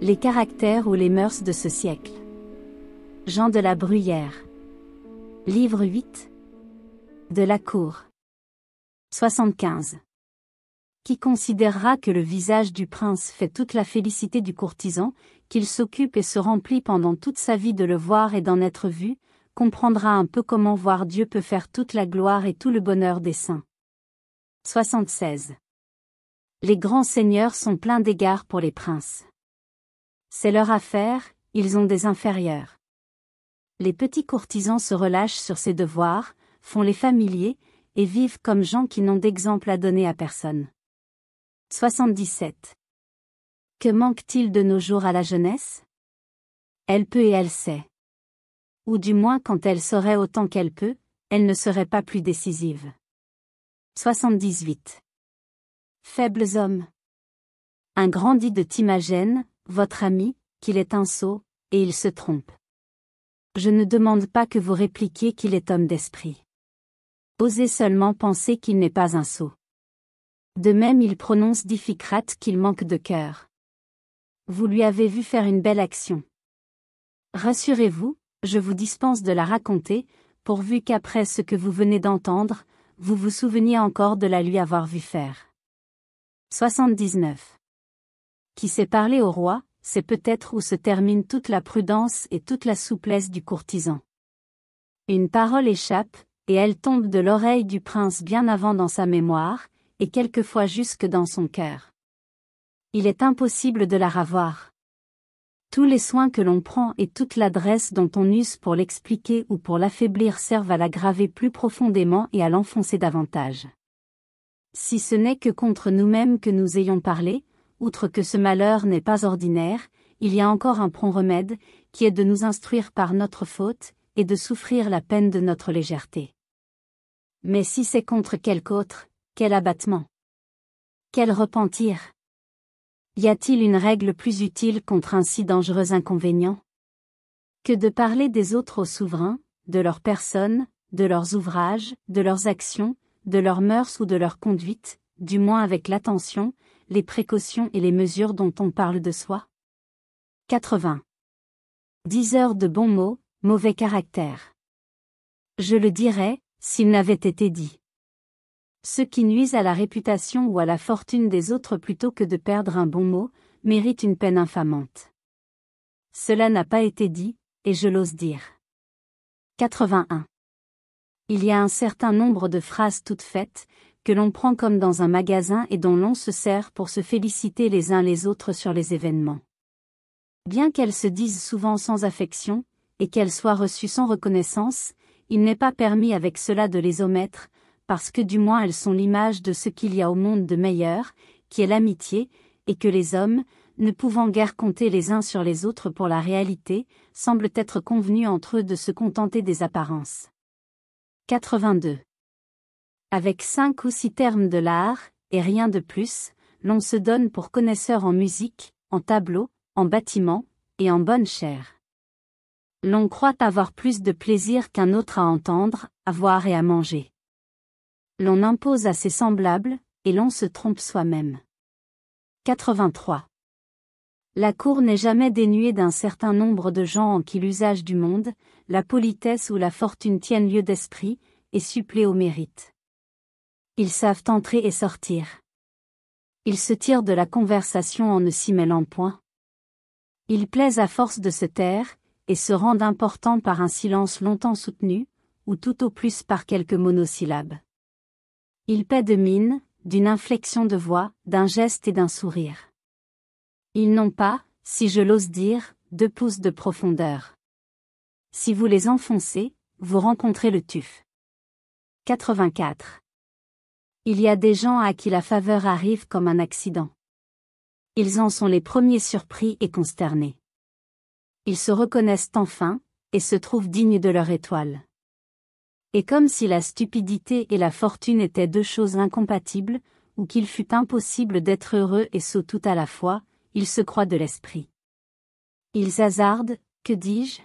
Les caractères ou les mœurs de ce siècle. Jean de la Bruyère. Livre 8. De la cour. 75. Qui considérera que le visage du prince fait toute la félicité du courtisan, qu'il s'occupe et se remplit pendant toute sa vie de le voir et d'en être vu, comprendra un peu comment voir Dieu peut faire toute la gloire et tout le bonheur des saints. 76. Les grands seigneurs sont pleins d'égards pour les princes. C'est leur affaire, ils ont des inférieurs. Les petits courtisans se relâchent sur ces devoirs, font les familiers, et vivent comme gens qui n'ont d'exemple à donner à personne. 77. Que manque-t-il de nos jours à la jeunesse? Elle peut et elle sait. Ou du moins quand elle saurait autant qu'elle peut, elle ne serait pas plus décisive. 78. Faibles hommes. Un grand dit de Timagène, votre ami, qu'il est un sot, et il se trompe. Je ne demande pas que vous répliquiez qu'il est homme d'esprit. Osez seulement penser qu'il n'est pas un sot. De même il prononce d'Iphicrate qu'il manque de cœur. Vous lui avez vu faire une belle action. Rassurez-vous, je vous dispense de la raconter, pourvu qu'après ce que vous venez d'entendre, vous vous souveniez encore de la lui avoir vu faire. 79. Qui sait parler au roi, c'est peut-être où se termine toute la prudence et toute la souplesse du courtisan. Une parole échappe, et elle tombe de l'oreille du prince bien avant dans sa mémoire, et quelquefois jusque dans son cœur. Il est impossible de la ravoir. Tous les soins que l'on prend et toute l'adresse dont on use pour l'expliquer ou pour l'affaiblir servent à la graver plus profondément et à l'enfoncer davantage. Si ce n'est que contre nous-mêmes que nous ayons parlé, outre que ce malheur n'est pas ordinaire, il y a encore un prompt remède, qui est de nous instruire par notre faute, et de souffrir la peine de notre légèreté. Mais si c'est contre quelque autre, quel abattement! Quel repentir! Y a-t-il une règle plus utile contre un si dangereux inconvénient? Que de parler des autres aux souverains, de leur personne, de leurs ouvrages, de leurs actions, de leurs mœurs ou de leur conduite, du moins avec l'attention, les précautions et les mesures dont on parle de soi? 80. 10 heures de bons mots, mauvais caractère. Je le dirais, s'il n'avait été dit. Ceux qui nuisent à la réputation ou à la fortune des autres plutôt que de perdre un bon mot, méritent une peine infamante. Cela n'a pas été dit, et je l'ose dire. 81. Il y a un certain nombre de phrases toutes faites, que l'on prend comme dans un magasin et dont l'on se sert pour se féliciter les uns les autres sur les événements. Bien qu'elles se disent souvent sans affection, et qu'elles soient reçues sans reconnaissance, il n'est pas permis avec cela de les omettre, parce que du moins elles sont l'image de ce qu'il y a au monde de meilleur, qui est l'amitié, et que les hommes, ne pouvant guère compter les uns sur les autres pour la réalité, semblent être convenus entre eux de se contenter des apparences. 82. Avec 5 ou 6 termes de l'art, et rien de plus, l'on se donne pour connaisseur en musique, en tableau, en bâtiment, et en bonne chère. L'on croit avoir plus de plaisir qu'un autre à entendre, à voir et à manger. L'on impose à ses semblables, et l'on se trompe soi-même. 83. La cour n'est jamais dénuée d'un certain nombre de gens en qui l'usage du monde, la politesse ou la fortune tiennent lieu d'esprit, et suppléent au mérite. Ils savent entrer et sortir. Ils se tirent de la conversation en ne s'y mêlant point. Ils plaisent à force de se taire, et se rendent importants par un silence longtemps soutenu, ou tout au plus par quelques monosyllabes. Ils paient de mine, d'une inflexion de voix, d'un geste et d'un sourire. Ils n'ont pas, si je l'ose dire, 2 pouces de profondeur. Si vous les enfoncez, vous rencontrez le tuf. 84. Il y a des gens à qui la faveur arrive comme un accident. Ils en sont les premiers surpris et consternés. Ils se reconnaissent enfin, et se trouvent dignes de leur étoile. Et comme si la stupidité et la fortune étaient 2 choses incompatibles, ou qu'il fût impossible d'être heureux et sot tout à la fois, ils se croient de l'esprit. Ils hasardent, que dis-je?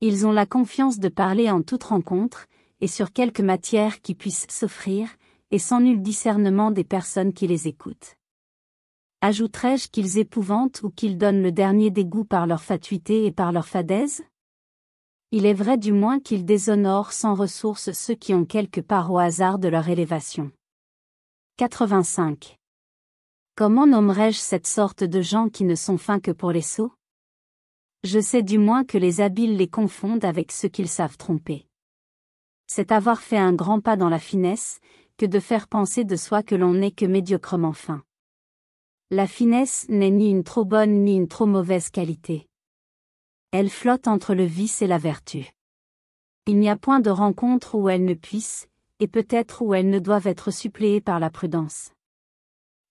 Ils ont la confiance de parler en toute rencontre, et sur quelque matière qui puisse s'offrir, et sans nul discernement des personnes qui les écoutent. Ajouterais-je qu'ils épouvantent ou qu'ils donnent le dernier dégoût par leur fatuité et par leur fadaise? Il est vrai du moins qu'ils déshonorent sans ressource ceux qui ont quelque part au hasard de leur élévation. 85. Comment nommerais-je cette sorte de gens qui ne sont fins que pour les sots? Je sais du moins que les habiles les confondent avec ceux qu'ils savent tromper. C'est avoir fait un grand pas dans la finesse, que de faire penser de soi que l'on n'est que médiocrement fin. La finesse n'est ni une trop bonne ni une trop mauvaise qualité. Elle flotte entre le vice et la vertu. Il n'y a point de rencontre où elle ne puisse, et peut-être où elles ne doivent être suppléées par la prudence.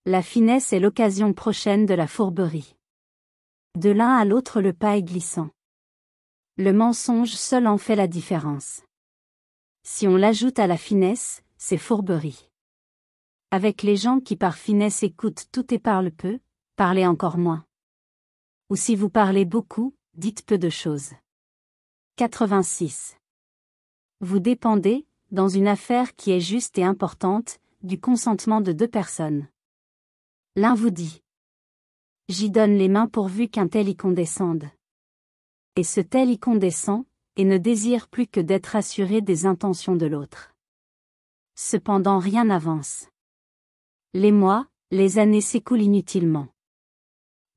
La finesse est l'occasion prochaine de la fourberie. De l'un à l'autre le pas est glissant. Le mensonge seul en fait la différence. Si on l'ajoute à la finesse, c'est fourberie. Avec les gens qui par finesse écoutent tout et parlent peu, parlez encore moins. Ou si vous parlez beaucoup, dites peu de choses. 86. Vous dépendez, dans une affaire qui est juste et importante, du consentement de deux personnes. L'un vous dit: j'y donne les mains pourvu qu'un tel y condescende. Et ce tel y condescend, et ne désire plus que d'être assuré des intentions de l'autre. Cependant rien n'avance. Les mois, les années s'écoulent inutilement.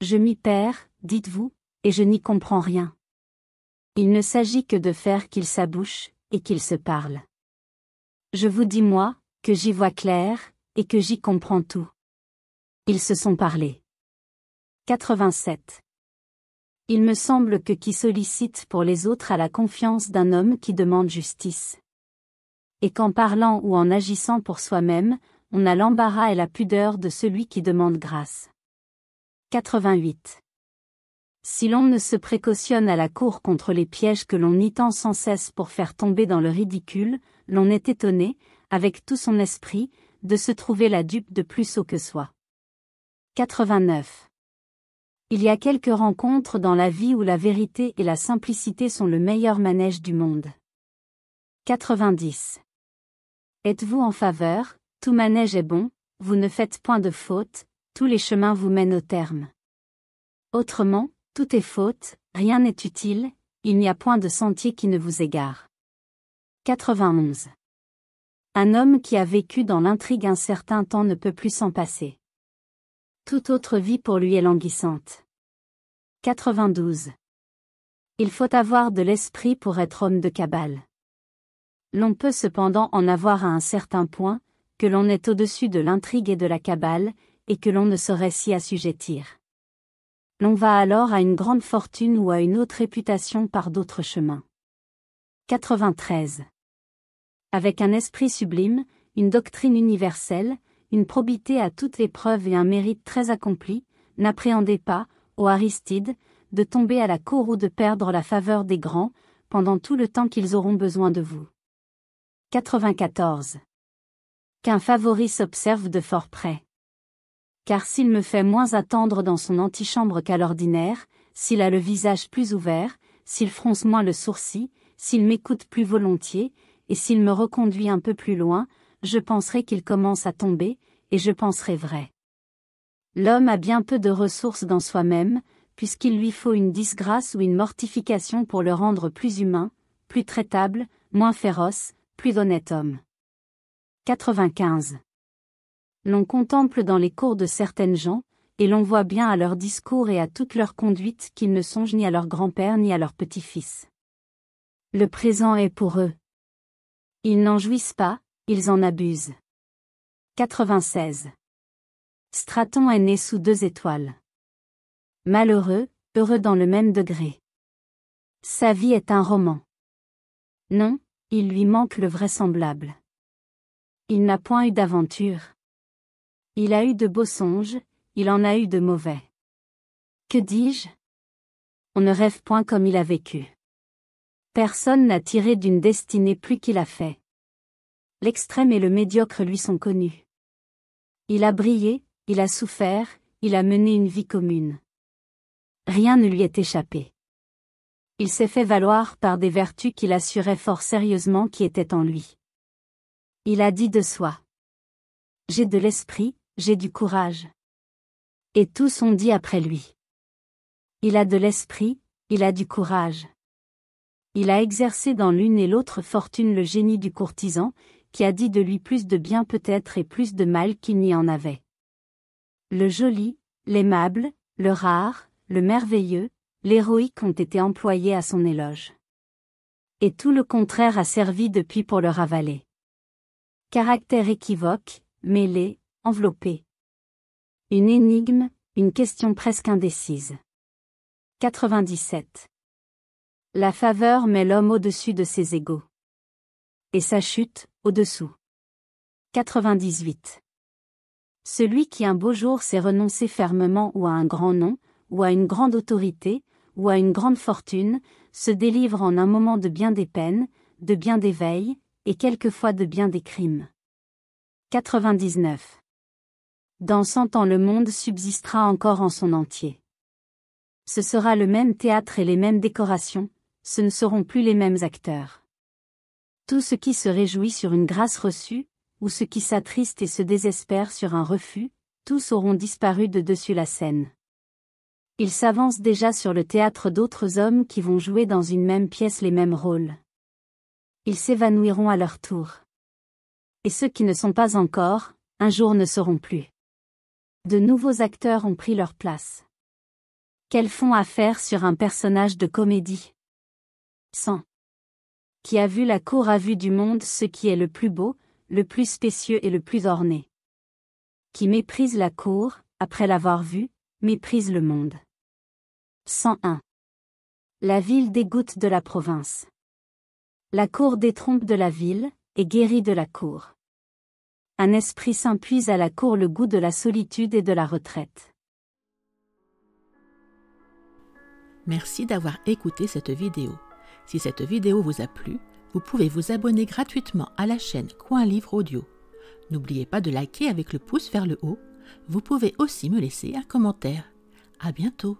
Je m'y perds, dites-vous, et je n'y comprends rien. Il ne s'agit que de faire qu'ils s'abouchent, et qu'ils se parlent. Je vous dis moi, que j'y vois clair, et que j'y comprends tout. Ils se sont parlé. 87. Il me semble que qui sollicite pour les autres a la confiance d'un homme qui demande justice. Et qu'en parlant ou en agissant pour soi-même, on a l'embarras et la pudeur de celui qui demande grâce. 88. Si l'on ne se précautionne à la cour contre les pièges que l'on y tend sans cesse pour faire tomber dans le ridicule, l'on est étonné, avec tout son esprit, de se trouver la dupe de plus sot que soi. 89. Il y a quelques rencontres dans la vie où la vérité et la simplicité sont le meilleur manège du monde. 90. Êtes-vous en faveur, tout manège est bon, vous ne faites point de faute, tous les chemins vous mènent au terme. Autrement, tout est faute, rien n'est utile, il n'y a point de sentier qui ne vous égare. 91. Un homme qui a vécu dans l'intrigue un certain temps ne peut plus s'en passer. Toute autre vie pour lui est languissante. 92. Il faut avoir de l'esprit pour être homme de cabale. L'on peut cependant en avoir à un certain point, que l'on est au-dessus de l'intrigue et de la cabale, et que l'on ne saurait s'y assujettir. L'on va alors à une grande fortune ou à une haute réputation par d'autres chemins. 93. Avec un esprit sublime, une doctrine universelle, une probité à toute épreuve et un mérite très accompli, n'appréhendez pas, ô Aristide, de tomber à la cour ou de perdre la faveur des grands, pendant tout le temps qu'ils auront besoin de vous. 94. Qu'un favori s'observe de fort près. Car s'il me fait moins attendre dans son antichambre qu'à l'ordinaire, s'il a le visage plus ouvert, s'il fronce moins le sourcil, s'il m'écoute plus volontiers, et s'il me reconduit un peu plus loin, je penserai qu'il commence à tomber, et je penserai vrai. L'homme a bien peu de ressources dans soi-même, puisqu'il lui faut une disgrâce ou une mortification pour le rendre plus humain, plus traitable, moins féroce, plus honnête homme. 95. L'on contemple dans les cours de certaines gens, et l'on voit bien à leur discours et à toute leur conduite qu'ils ne songent ni à leur grand-père ni à leur petit-fils. Le présent est pour eux. Ils n'en jouissent pas, ils en abusent. 96. Straton est né sous 2 étoiles. Malheureux, heureux dans le même degré. Sa vie est un roman. Non, il lui manque le vraisemblable. Il n'a point eu d'aventure. Il a eu de beaux songes, il en a eu de mauvais. Que dis-je? On ne rêve point comme il a vécu. Personne n'a tiré d'une destinée plus qu'il a fait. L'extrême et le médiocre lui sont connus. Il a brillé, il a souffert, il a mené une vie commune. Rien ne lui est échappé. Il s'est fait valoir par des vertus qu'il assurait fort sérieusement qui étaient en lui. Il a dit de soi: j'ai de l'esprit, j'ai du courage. Et tous ont dit après lui. Il a de l'esprit, il a du courage. Il a exercé dans l'une et l'autre fortune le génie du courtisan, qui a dit de lui plus de bien peut-être et plus de mal qu'il n'y en avait. Le joli, l'aimable, le rare, le merveilleux, l'héroïque ont été employés à son éloge. Et tout le contraire a servi depuis pour le ravaler. Caractère équivoque, mêlé, enveloppé. Une énigme, une question presque indécise. 97. La faveur met l'homme au-dessus de ses égaux. Et sa chute, au-dessous. 98. Celui qui un beau jour sait renoncer fermement ou à un grand nom, ou à une grande autorité, ou à une grande fortune, se délivre en un moment de bien des peines, de bien des veilles, et quelquefois de bien des crimes. 99. Dans 100 ans le monde subsistera encore en son entier. Ce sera le même théâtre et les mêmes décorations, ce ne seront plus les mêmes acteurs. Tout ce qui se réjouit sur une grâce reçue, ou ce qui s'attriste et se désespère sur un refus, tous auront disparu de dessus la scène. Il s'avance déjà sur le théâtre d'autres hommes qui vont jouer dans une même pièce les mêmes rôles. Ils s'évanouiront à leur tour. Et ceux qui ne sont pas encore, un jour ne seront plus. De nouveaux acteurs ont pris leur place. Quel fond à faire sur un personnage de comédie? 100. Qui a vu la cour a vu du monde ce qui est le plus beau, le plus spécieux et le plus orné. Qui méprise la cour, après l'avoir vue, méprise le monde. 101. La ville dégoûte de la province. La cour détrompe de la ville, et guérit de la cour. Un esprit saint puise à la cour le goût de la solitude et de la retraite. Merci d'avoir écouté cette vidéo. Si cette vidéo vous a plu, vous pouvez vous abonner gratuitement à la chaîne Coin Livre Audio. N'oubliez pas de liker avec le pouce vers le haut. Vous pouvez aussi me laisser un commentaire. À bientôt.